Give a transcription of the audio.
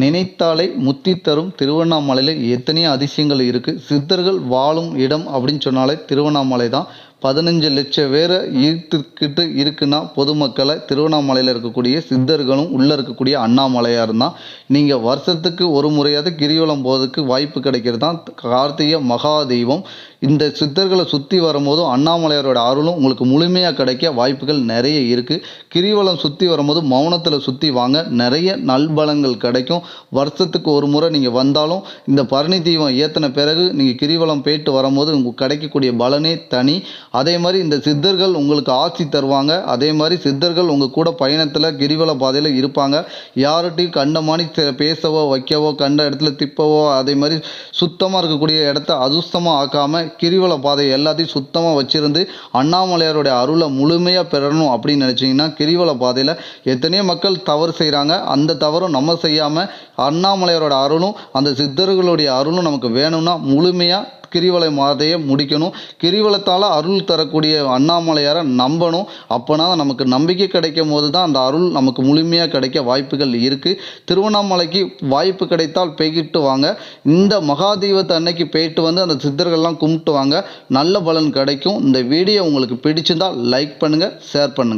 நினைத்தாலே முத்தி தரும் திருவண்ணாமலையில் எத்தனையோ அதிசயங்கள் இருக்குது. சித்தர்கள் வாழும் இடம் அப்படின்னு சொன்னாலே திருவண்ணாமலை தான். 15 லட்சம் பேரை ஈர்த்துக்கிட்டு இருக்குன்னா பொதுமக்களை திருவண்ணாமலையில் இருக்கக்கூடிய சித்தர்களும் உள்ளே இருக்கக்கூடிய அண்ணாமலையாரும் தான். நீங்கள் வருஷத்துக்கு ஒரு முறையாவது கிரிவலம் போகிறதுக்கு வாய்ப்பு கிடைக்கிறது தான் கார்த்திகை மகா தெய்வம். இந்த சித்தர்களை சுற்றி வரும்போதும் அண்ணாமலையாரோட அருளும் உங்களுக்கு முழுமையாக கிடைக்க வாய்ப்புகள் நிறைய இருக்குது. கிரிவலம் சுற்றி வரும்போது மௌனத்தில் சுற்றி வாங்க, நிறைய நல்பலங்கள் கிடைக்கும். வருஷத்துக்கு ஒரு முறை நீங்கள் வந்தாலும் இந்த பரணி தீபம் ஏற்றின பிறகு நீங்கள் கிரிவலம் போயிட்டு வரும்போது உங்களுக்கு கிடைக்கக்கூடிய பலனே தனி. அதே மாதிரி இந்த சித்தர்கள் உங்களுக்கு ஆசி தருவாங்க. அதே மாதிரி சித்தர்கள் உங்கள் கூட பயணத்தில் கிரிவல பாதையில் இருப்பாங்க. யார்கிட்டையும் கண்டமானி பேசவோ வைக்கவோ, கண்ட இடத்துல திப்பவோ, அதே மாதிரி சுத்தமாக இருக்கக்கூடிய இடத்த அதுஸ்தமாக ஆக்காமல் கிரிவல பாதை எல்லாத்தையும் சுத்தமாக வச்சுருந்து அண்ணாமலையாருடைய அருளை முழுமையாக பெறணும் அப்படின்னு நினச்சிங்கன்னா, கிரிவல பாதையில் எத்தனையோ மக்கள் தவறு செய்கிறாங்க. அந்த தவறும் நம்ம செய்யாமல் அண்ணாமலையாரோட அருளும் அந்த சித்தர்களுடைய அருளும் நமக்கு வேணும்னா முழுமையாக கிரிவல பாதையை முடிக்கணும். கிரிவலத்தால் அருள் தரக்கூடிய அண்ணாமலையாரை நம்பணும். அப்போனா நமக்கு நம்பிக்கை கிடைக்கும் போது தான் அந்த அருள் நமக்கு முழுமையாக கிடைக்க வாய்ப்புகள் இருக்குது. திருவண்ணாமலைக்கு வாய்ப்பு கிடைத்தால் போய்கிட்டு வாங்க. இந்த மகாதீபத்தை அன்னைக்கு போயிட்டு வந்து அந்த சித்தர்கள்லாம் கும்பிட்டு வாங்க. நல்ல பலன் கிடைக்கும். இந்த வீடியோ உங்களுக்கு பிடிச்சிருந்தால் லைக் பண்ணுங்கள், ஷேர் பண்ணுங்கள்.